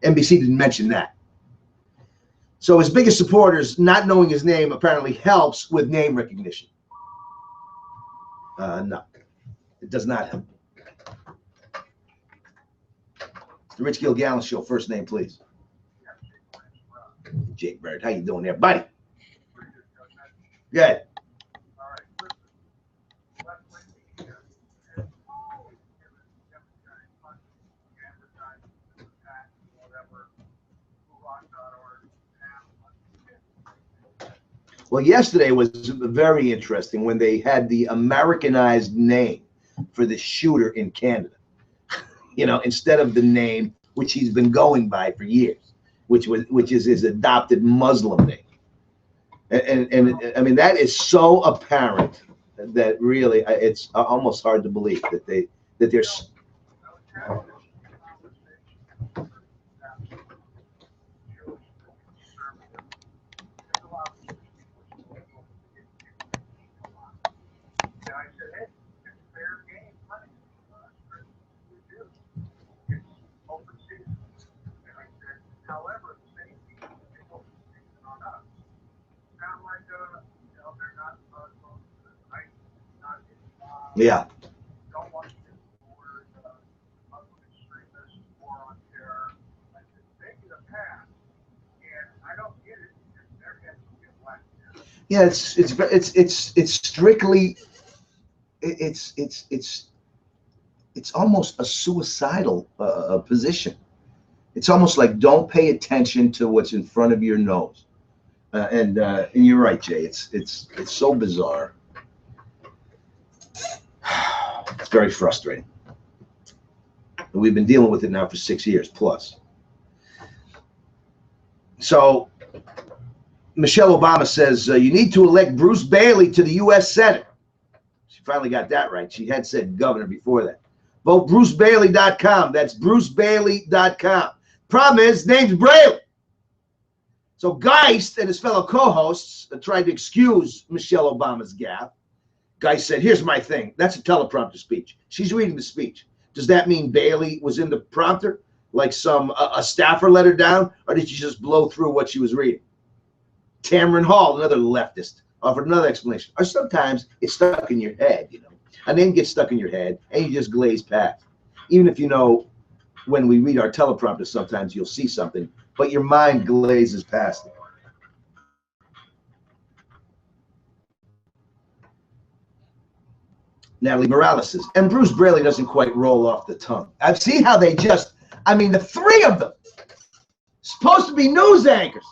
NBC didn't mention that. So his biggest supporters, not knowing his name apparently helps with name recognition. No, it does not help. It's the Rich Gilgallon Show. First name, please. Jake Bird, how you doing there, buddy? Good. Well, yesterday was very interesting when they had the Americanized name for the shooter in Canada. You know, instead of the name which he's been going by for years, which is his adopted Muslim name. And I mean, that is so apparent that really it's almost hard to believe that they're. Yeah. Yeah, it's strictly it's almost a suicidal position. It's almost like don't pay attention to what's in front of your nose. And you're right, Jay. It's so bizarre. It's very frustrating. And we've been dealing with it now for 6 years plus. So Michelle Obama says you need to elect Bruce Bailey to the U.S. Senate. She finally got that right. She had said governor before that. Vote BruceBailey.com. That's BruceBailey.com. Problem is, his name's Braley. So Geist and his fellow co-hosts tried to excuse Michelle Obama's gaffe. Geist said, here's my thing. That's a teleprompter speech. She's reading the speech. Does that mean Bailey was in the prompter? Like a staffer let her down? Or did she just blow through what she was reading? Tamron Hall, another leftist, offered another explanation. Or sometimes it's stuck in your head, you know. A name gets stuck in your head and you just glaze past. Even if you know when we read our teleprompter, sometimes you'll see something, but your mind glazes past it. Natalie Morales says, and Bruce Braley doesn't quite roll off the tongue. I've seen how they just, I mean, the three of them, supposed to be news anchors.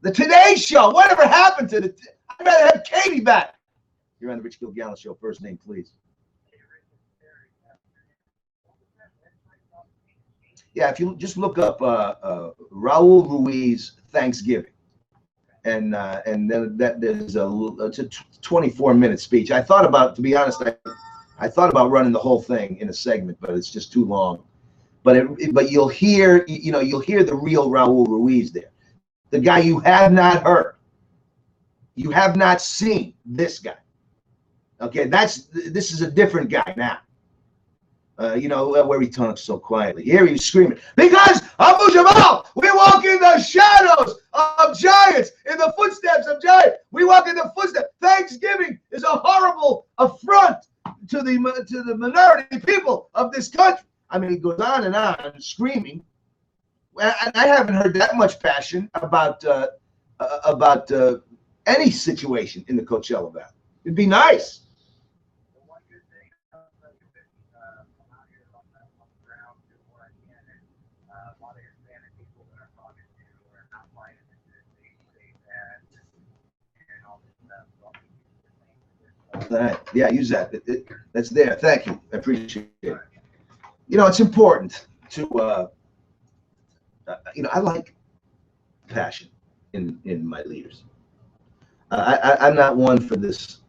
The Today Show, whatever happened to I'd rather have Katie back. You're on the Rich Gilgallon Show. First name, please. Yeah, if you just look up Raul Ruiz Thanksgiving, and then there's it's a 24-minute speech. I thought about, to be honest, I thought about running the whole thing in a segment, but it's just too long. But you'll hear, you'll hear the real Raul Ruiz there, the guy you have not heard, you have not seen. This guy, okay, this is a different guy now. Where he talks so quietly. Here he's screaming, because Abu Jamal, we walk in the shadows of giants, in the footsteps of giants. We walk in the footsteps. Thanksgiving is a horrible affront to the minority people of this country. I mean, he goes on screaming. And I haven't heard that much passion about any situation in the Coachella Valley. It'd be nice. All right. Yeah, use that. That's there. Thank you. I appreciate it. It's important to, I like passion in my leaders. I'm not one for this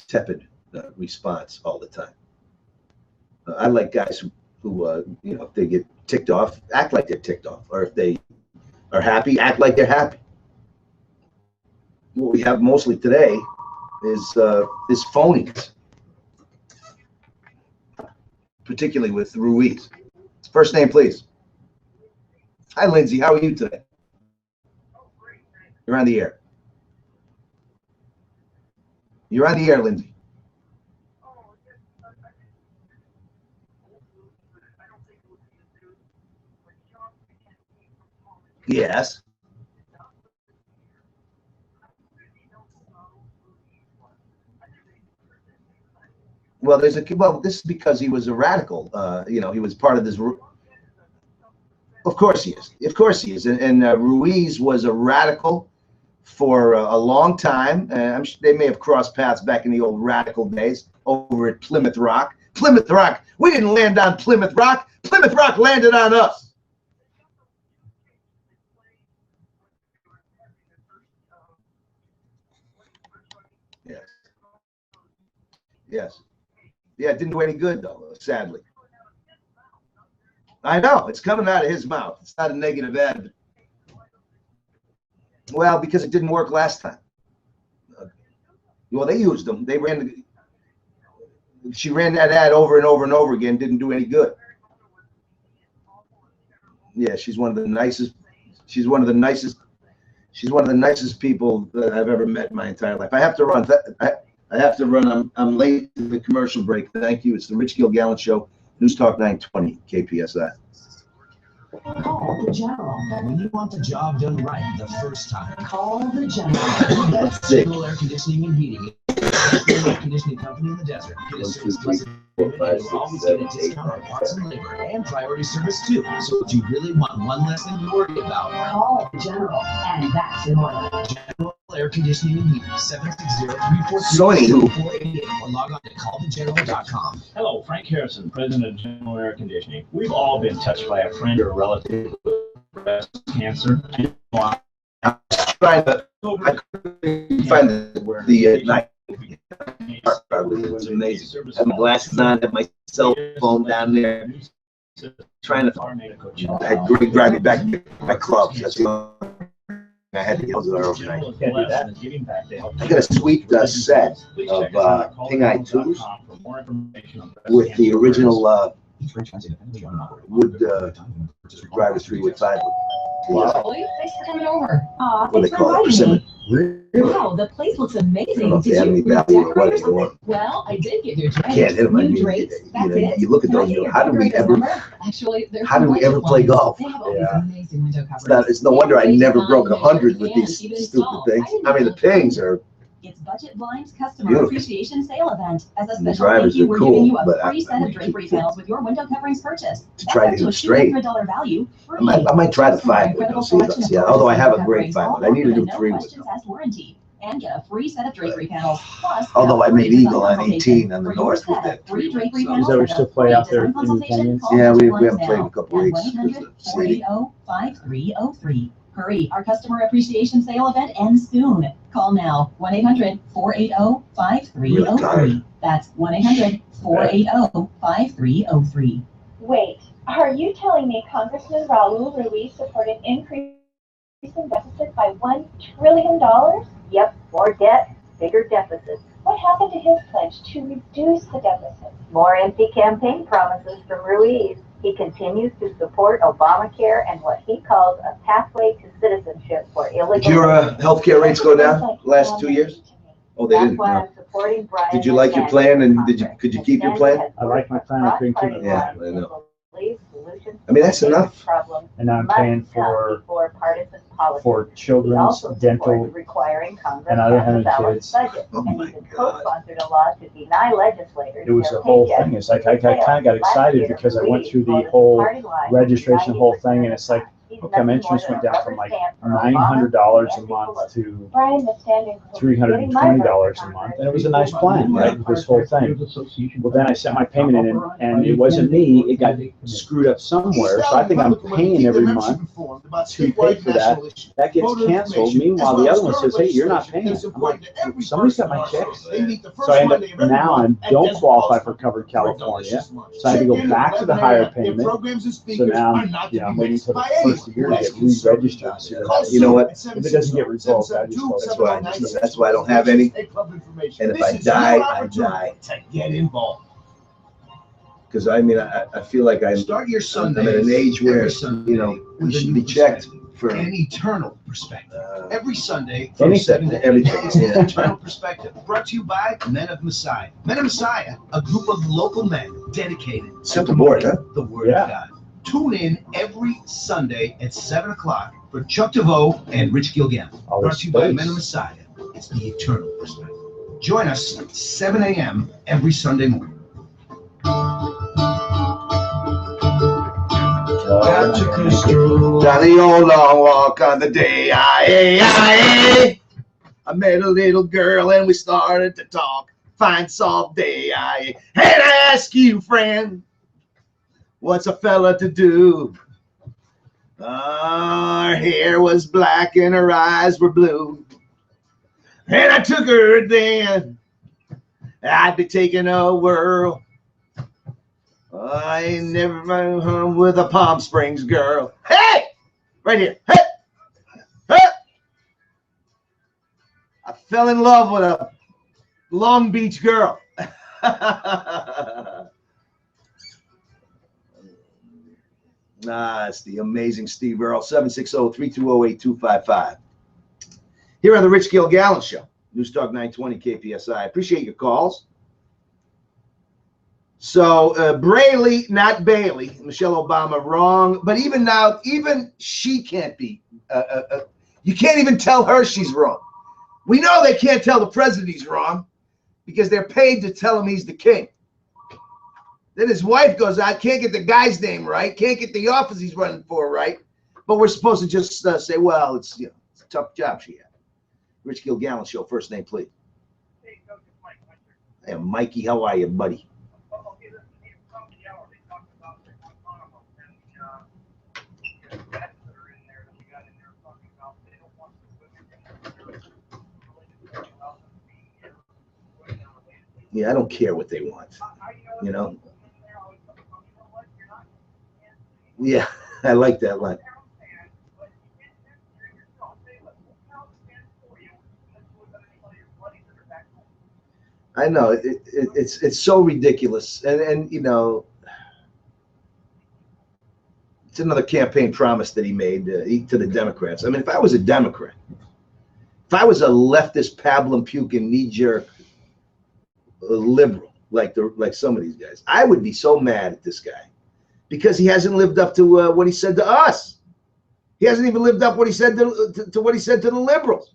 tepid response all the time. I like guys who if they get ticked off, act like they're ticked off, or if they are happy, act like they're happy. What we have mostly today is phoniness, particularly with Ruiz. First name, please. Hi, Lindsay. How are you today? You're on the air. You're on the air, Lindsay. Yes. Well, this is because he was a radical. You know, he was part of this. Of course he is. Of course he is. And Ruiz was a radical for a long time. I'm sure they may have crossed paths back in the old radical days over at Plymouth Rock. Plymouth Rock. We didn't land on Plymouth Rock. Plymouth Rock landed on us. Yes. Yes. Yeah, it didn't do any good though, sadly. I know it's coming out of his mouth. It's not a negative ad. Well, because it didn't work last time. Well, they used them. They ran. She ran that ad over and over and over again. Didn't do any good. Yeah, she's one of the nicest. She's one of the nicest. She's one of the nicest people that I've ever met in my entire life. I have to run. I have to run. I'm late to the commercial break. Thank you. It's the Rich Gilgallon Show. Newstalk 920 KPSI. Call the General. When you want the job done right the first time, call the General. That's General Air Conditioning and Heating. Air conditioning company in the desert. Get a service plus you'll always get a discount on parts and labor and priority service too. So if you really want one less thing to worry about, call the General, and that's in order. General Air Conditioning and Heating, 760-343-488, or log on to callthegeneral.com. Hello, Frank Harrison, President of General Air Conditioning. We've all been touched by a friend or relative with breast cancer. I'm trying to. I couldn't find the night. It was amazing. I have my glasses on, have my cell phone down there, trying to. I had Greg drive me back to my clubs. That's what I had to get those overnight. I got a sweet set of Ping Eye 2s with the original wood driver 3-wood 5-wood. Wow. Thanks for coming over. What do they call it? Persimmon. Wow, the place looks amazing. I don't know if they have any value or what they want. Well, I did get your drapes. I can't hit them. I mean, you look at those. You know, how do we ever play golf? Yeah. It's no wonder I never broke 100 with these stupid things. I mean, the pings are. It's Budget Blinds Customer Appreciation Sale Event. As a special drivers thank you, are we're cool, giving you a but free set of drapery panels with your window coverings purchase. To try to hit them straight. $200 value. I might try the 5-wood. Yeah, although I have a great 5-wood. I need to do 3-wood. Warranty. And get a free set of drapery panels. Plus, although I made eagle on 18 on the north with that. Free drapery Is panels. that we still play out there in the canyons? Yeah, we haven't played in a couple weeks. 1-800-480-5303. Hurry, our customer appreciation sale event ends soon. Call now, 1-800-480-5303. That's 1-800-480-5303. Wait, are you telling me Congressman Raul Ruiz supported increasing deficit by $1 trillion? Yep, more debt, bigger deficits. What happened to his pledge to reduce the deficit? More empty campaign promises from Ruiz. He continues to support Obamacare and what he calls a pathway to citizenship for illegal. Did your healthcare rates go down the last 2 years? Oh, they didn't. That's why I'm supporting Brian. Did you like your plan, and could you keep your plan? I like my plan. I couldn't keep it. Yeah, I know. I mean, that's enough. And I'm paying for children's dental and other having kids. Oh my God. Co-sponsored a law to deny legislators. It was the whole thing. It's like I kind of got excited because I went through the whole registration, whole thing, and it's like, okay, my insurance went down from like $900 a month to $320 a month, and it was a nice plan, right? This whole thing. Well, then I set my payment in, and it wasn't me. It got screwed up somewhere, so I think I'm paying every month to pay for that. That gets canceled. Meanwhile, the other one says, "Hey, you're not paying." I'm like, somebody's got my checks. So I end up now I don't qualify for Covered California, so I had to go back to the higher payment. So now I'm waiting until the first year to get re-registered. You know what? If it doesn't get resolved, I just That's why I don't have any. And if I die, I die. To get involved. because I mean, I feel like Start your Sunday I'm at an age where, Sunday you know, with you a should new be checked perspective, for an eternal perspective. Every Sunday from Anything. 7 to 8 Everything, is an yeah. eternal perspective. Brought to you by Men of Messiah. Men of Messiah, a group of local men dedicated to Simple board, huh? the Word Yeah. of God. Tune in every Sunday at 7 o'clock for Chuck DeVoe and Rich Gilgallon. All Brought this to you by space. Men of Messiah. It's the eternal perspective. Join us at 7 a.m. every Sunday morning. Got to construe. Down the old long walk on the day I met a little girl and we started to talk. Fine soft day and I ask you, friend, what's a fella to do? Her hair was black and her eyes were blue. And I took her then. I'd be taking a whirl. I ain't never been home with a Palm Springs girl. Hey! Right here. Hey! Hey! I fell in love with a Long Beach girl. It's the amazing Steve Earle, 760-320-8255. Here on the Rich Gilgallon Show, Newstalk 920 KPSI. I appreciate your calls. So Braley, not Bailey, Michelle Obama, wrong. But even now, even she can't be. You can't even tell her she's wrong. We know they can't tell the president he's wrong because they're paid to tell him he's the king. Then his wife goes out, can't get the guy's name right, can't get the office he's running for right. But we're supposed to just say, well, it's, you know, it's a tough job she had. Rich Gilgallon Show, first name, please. Hey, Mikey, how are you, buddy? Yeah, I don't care what they want, you know. Yeah, I like that line. I know it's so ridiculous, and you know, it's another campaign promise that he made to the Democrats. I mean, if I was a Democrat, if I was a leftist, pablum puking, knee-jerk liberal like some of these guys, I would be so mad at this guy because he hasn't lived up to what he said to us. He hasn't even lived up what he said to what he said to the liberals.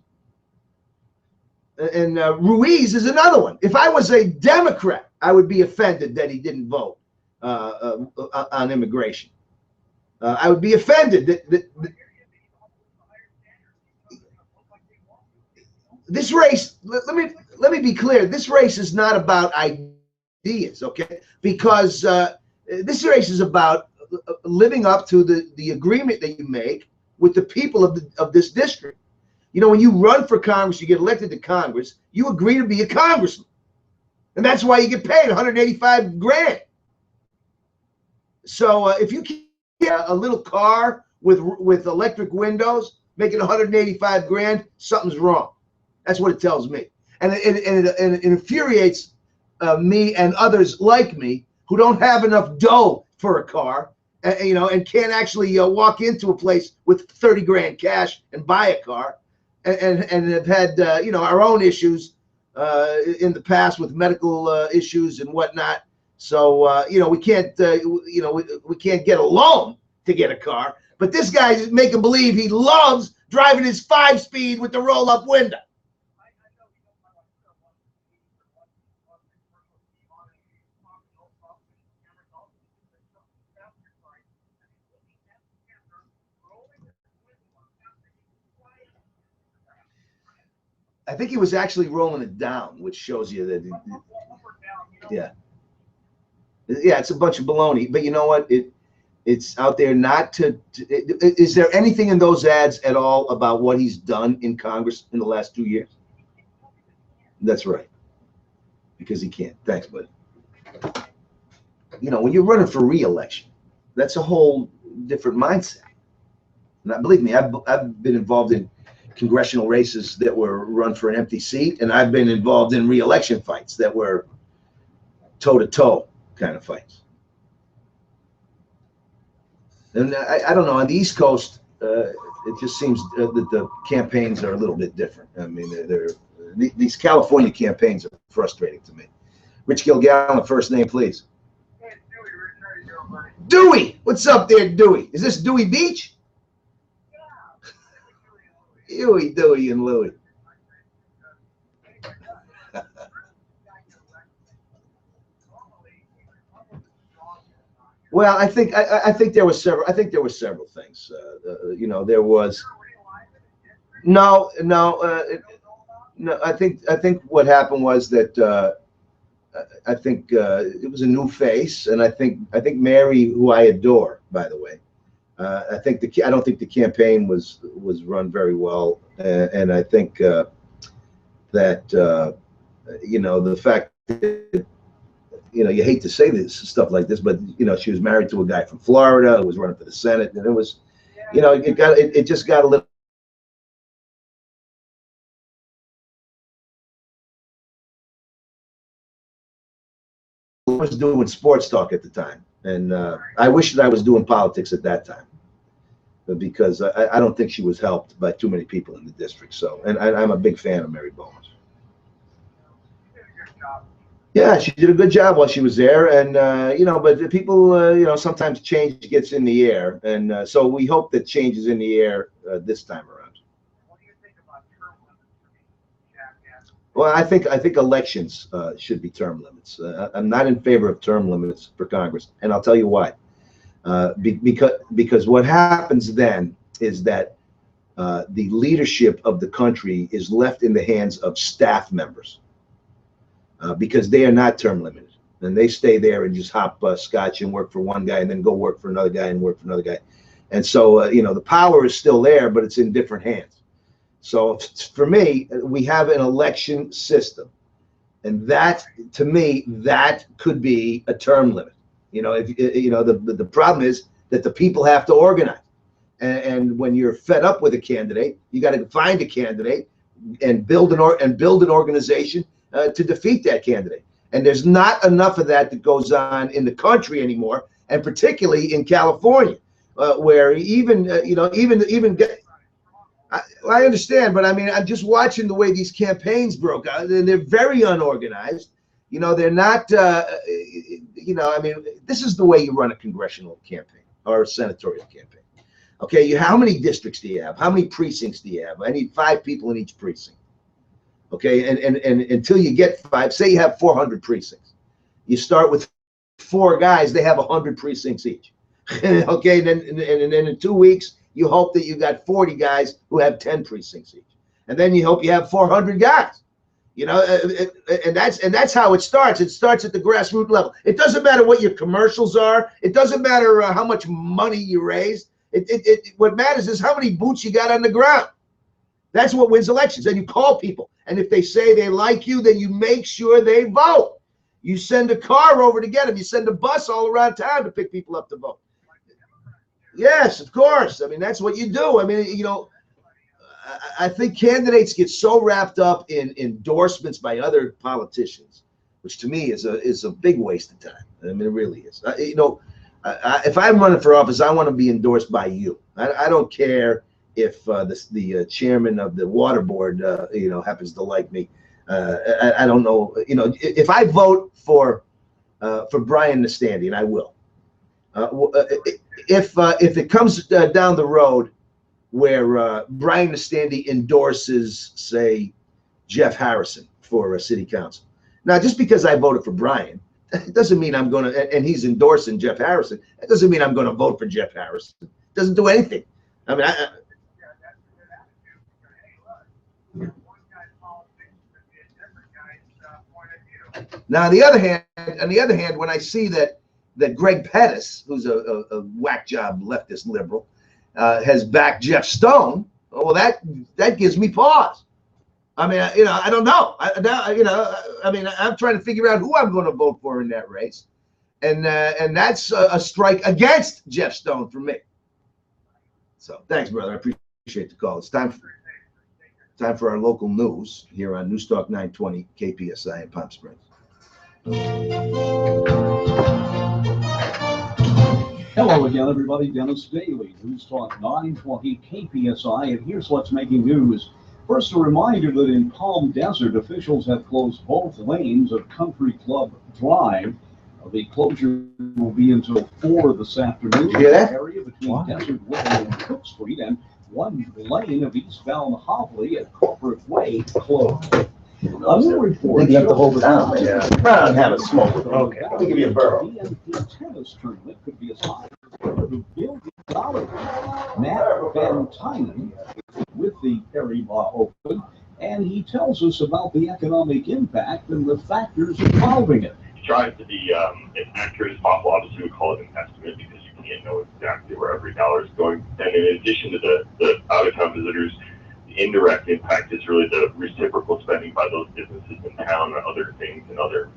And Ruiz is another one. If I was a Democrat, I would be offended that he didn't vote on immigration. I would be offended that this race. Let me be clear. This race is not about ideas, okay? Because this race is about living up to the agreement that you make with the people of this district. You know, when you run for Congress, you get elected to Congress, you agree to be a congressman. And that's why you get paid $185 grand. So if you get a little car with electric windows making $185 grand, something's wrong. That's what it tells me. And it infuriates me and others like me who don't have enough dough for a car, you know, and can't actually walk into a place with 30 grand cash and buy a car. And have had you know, our own issues in the past with medical issues and whatnot. So you know, we can't you know, we can't get a loan to get a car. But this guy's making believe he loves driving his 5-speed with the roll-up window. I think he was actually rolling it down, which shows you that, yeah, it's a bunch of baloney. But you know what? It's out there not to. Is there anything in those ads at all about what he's done in Congress in the last 2 years? That's right, because he can't. Thanks, buddy. You know, when you're running for re-election, that's a whole different mindset. Now, believe me, I've been involved in congressional races that were run for an empty seat, and I've been involved in re-election fights that were toe-to-toe kind of fights. And I don't know, on the East Coast, it just seems that the campaigns are a little bit different. I mean, these California campaigns are frustrating to me. Rich Gilgallon, first name, please. Dewey, what's up there, Dewey? Is this Dewey Beach? Huey, Dewey, and Louie. Well, I think there were several. I think there were several things. You know, there was no. I think what happened was that I think it was a new face, and I think Mary, who I adore, by the way. I don't think the campaign was run very well, and I think that you know, the fact that, you know, you hate to say this stuff like this, but you know, she was married to a guy from Florida who was running for the Senate, and it was, you know, it just got a little. I was doing sports talk at the time, and I wish that I was doing politics at that time, because I don't think she was helped by too many people in the district. So, and I'm a big fan of Mary Bowens. Yeah, she did a good job while she was there, and you know, but the people, you know, sometimes change gets in the air, and so we hope that change is in the air this time around. What do you think about term limits for these jackasses? Well, I think elections should be term limits. I'm not in favor of term limits for Congress, and I'll tell you why. Because what happens then is that the leadership of the country is left in the hands of staff members. Because they are not term limited, and they stay there and just hop scotch and work for one guy and then go work for another guy and work for another guy. And so, you know, the power is still there, but it's in different hands. So for me, we have an election system, and that, to me, that could be a term limit. You know, if you know, the problem is that the people have to organize, and when you're fed up with a candidate, you got to find a candidate and build an organization to defeat that candidate. And there's not enough of that goes on in the country anymore, and particularly in California, where even you know, I understand, but I mean, I'm just watching the way these campaigns broke out, and they're very unorganized. You know, they're not. You know, I mean, this is the way you run a congressional campaign or a senatorial campaign. Okay, how many districts do you have? How many precincts do you have? I need 5 people in each precinct. Okay, and until you get 5, say you have 400 precincts, you start with 4 guys. They have 100 precincts each. Okay, and then in 2 weeks, you hope that you got 40 guys who have 10 precincts each, and then you hope you have 400 guys. You know, and that's how it starts. It starts at the grassroots level. It doesn't matter what your commercials are. It doesn't matter how much money you raised. What matters is how many boots you got on the ground. That's what wins elections. And you call people, and if they say they like you, then you make sure they vote. You send a car over to get them. You send a bus all around town to pick people up to vote. Yes, of course. I mean, that's what you do. I mean, you know, I think candidates get so wrapped up in endorsements by other politicians, which to me is a big waste of time. I mean, it really is. You know, if I'm running for office, I want to be endorsed by you. I don't care if the chairman of the water board, you know, happens to like me. I don't know. You know, if I vote for Brian Nastandi, and I will, if it comes down the road where Brian Nastandi endorses, say, Jeff Harrison for a city council. Now, just because I voted for Brian, it doesn't mean I'm going to, and he's endorsing Jeff Harrison, it doesn't mean I'm going to vote for Jeff Harrison. It doesn't do anything. I mean, now, on the other hand, when I see that Greg Pettis, who's a whack job leftist liberal, has backed Jeff Stone, well, that gives me pause. I mean, you know, I don't know. You know, I mean, I'm trying to figure out who I'm going to vote for in that race, and that's a strike against Jeff Stone for me. So, thanks, brother. I appreciate the call. It's time for our local news here on Newstalk 920 KPSI in Palm Springs. Hello again, everybody. Dennis Daly, Newstalk 920 KPSI, and here's what's making news. First, a reminder that in Palm Desert, officials have closed both lanes of Country Club Drive. The closure will be until 4 this afternoon. Did you hear that? The area between Desert Way and Cook Street, and one lane of eastbound Hobley at Corporate Way closed. A new report Big enough to hold shows it down. Yeah. I'll have a smoke. Okay. Let me give you a burrow. The BNP tennis tournament could be as high as $1 billion. Matt Van Tynen with the Paribas Open, and he tells us about the economic impact and the factors involving it. Tries to be as accurate as possible. Obviously, we call it an estimate because you can't know exactly where every dollar is going. And in addition to the out-of-town visitors, the indirect impact is really the reciprocal spending by those businesses in town on other things and other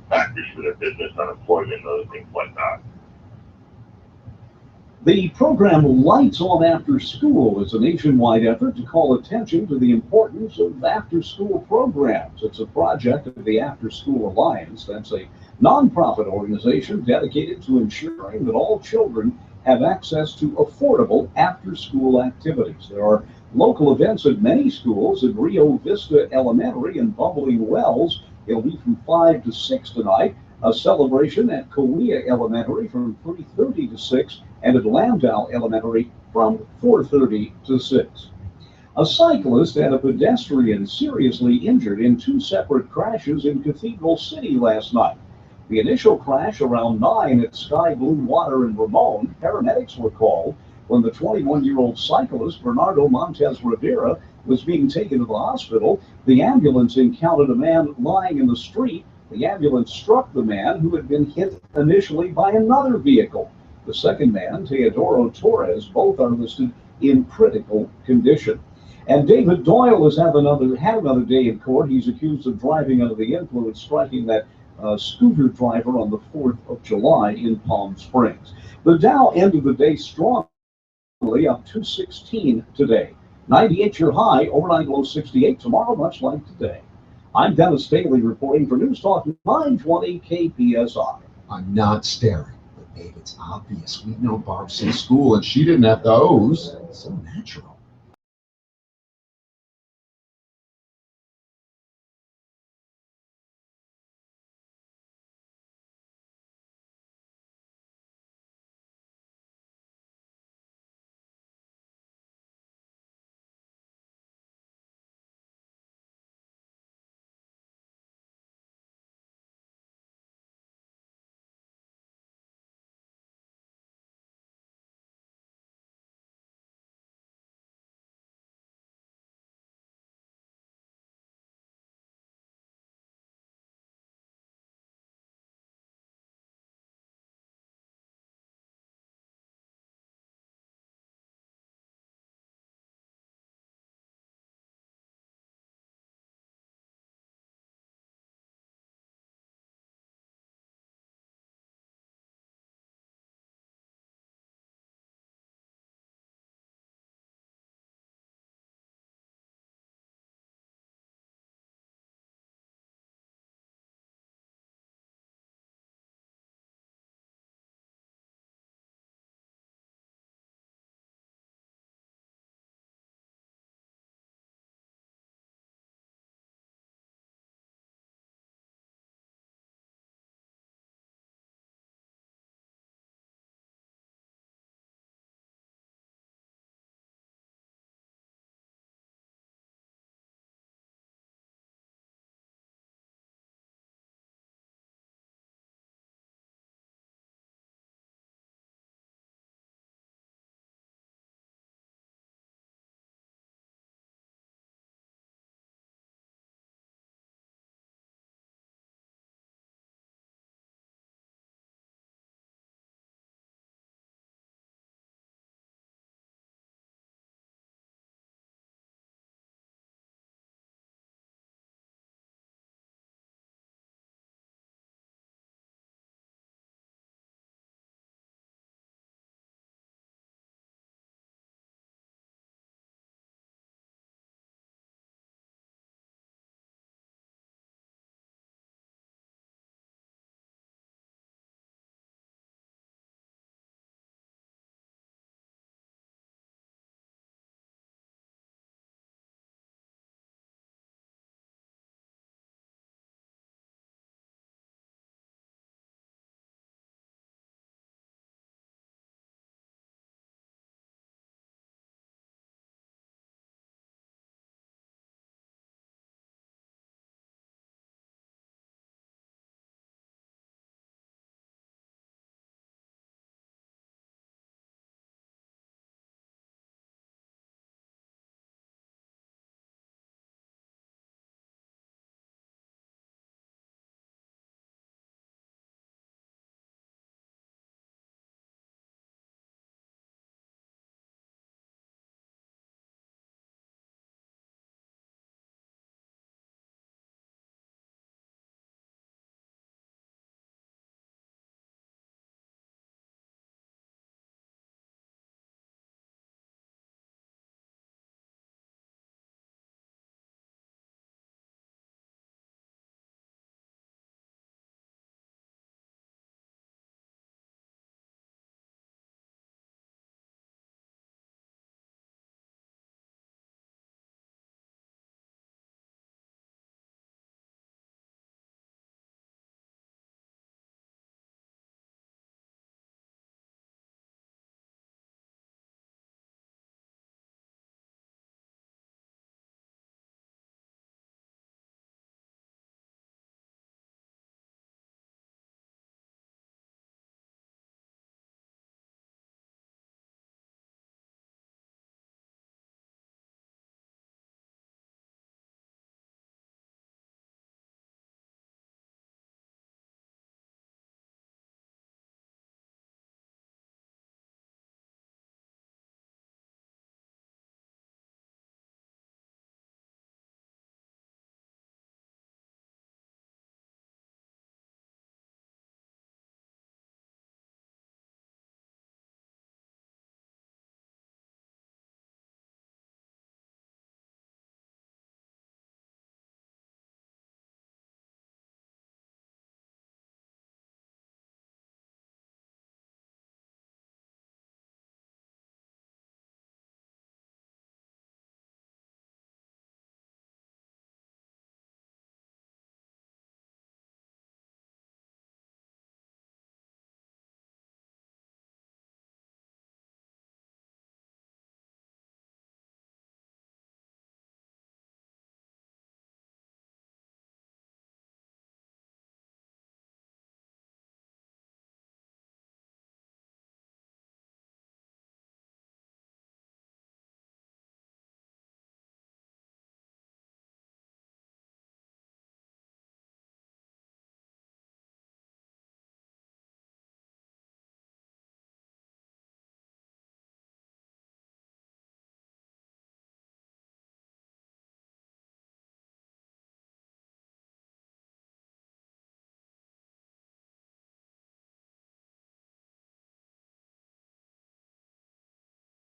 factors for their business, unemployment, and other things like that. The program Lights On After School is a nationwide effort to call attention to the importance of after-school programs. It's a project of the After School Alliance. That's a nonprofit organization dedicated to ensuring that all children have access to affordable after-school activities. There are local events at many schools. At Rio Vista Elementary in Bubbling Wells, it'll be from 5 to 6 tonight. A celebration at Kaweah Elementary from 3:30 to 6, and at Landau Elementary from 4:30 to 6. A cyclist and a pedestrian seriously injured in 2 separate crashes in Cathedral City last night. The initial crash around 9 at Sky Blue Water in Ramon. Paramedics were called when the 21-year-old cyclist Bernardo Montes Rivera was being taken to the hospital. The ambulance encountered a man lying in the street. The ambulance struck the man who had been hit initially by another vehicle. The second man, Teodoro Torres, both are listed in critical condition. And David Doyle has had another day in court. He's accused of driving under the influence, striking that scooter driver on the 4th of July in Palm Springs. The Dow ended the day strongly, up 216 today. 98 your high, overnight low 68 tomorrow, much like today. I'm Dennis Daly reporting for Newstalk 920 KPSI. I'm not staring, but babe, it's obvious. We've known Barb since school, and she didn't have those. So natural.